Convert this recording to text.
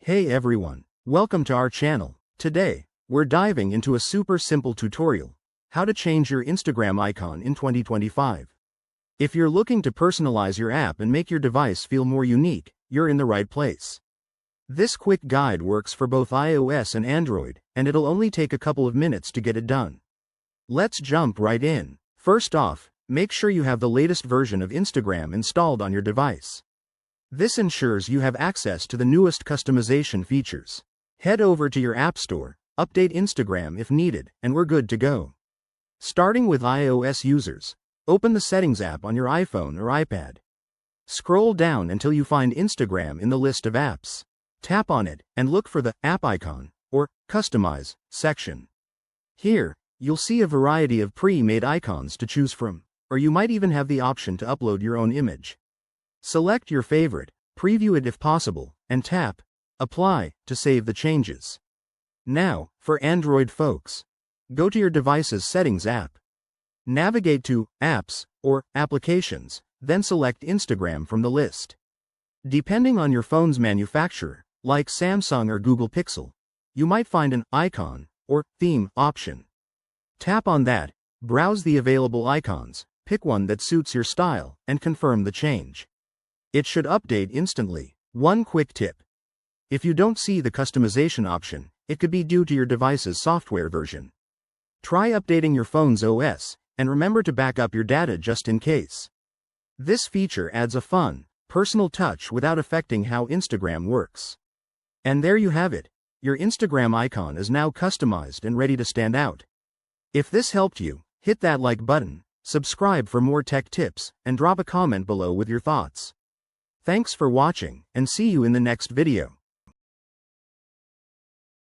Hey everyone, welcome to our channel. Today, we're diving into a super simple tutorial, how to change your Instagram icon in 2025. If you're looking to personalize your app and make your device feel more unique, you're in the right place. This quick guide works for both iOS and Android, and it'll only take a couple of minutes to get it done. Let's jump right in. First off, make sure you have the latest version of Instagram installed on your device. This ensures you have access to the newest customization features. Head over to your App Store, update Instagram if needed, and we're good to go. Starting with iOS users, open the Settings app on your iPhone or iPad. Scroll down until you find Instagram in the list of apps. Tap on it and look for the App icon, or Customize, section. Here, you'll see a variety of pre-made icons to choose from, or you might even have the option to upload your own image. Select your favorite, preview it if possible, and tap Apply to save the changes. Now, for Android folks, go to your device's Settings app. Navigate to Apps or Applications, then select Instagram from the list. Depending on your phone's manufacturer, like Samsung or Google Pixel, you might find an Icon or Theme option. Tap on that, browse the available icons, pick one that suits your style, and confirm the change. It should update instantly. One quick tip: if you don't see the customization option, it could be due to your device's software version. Try updating your phone's OS, and remember to back up your data just in case. This feature adds a fun, personal touch without affecting how Instagram works. And there you have it. Your Instagram icon is now customized and ready to stand out. If this helped you, hit that like button, subscribe for more tech tips, and drop a comment below with your thoughts. Thanks for watching, and see you in the next video.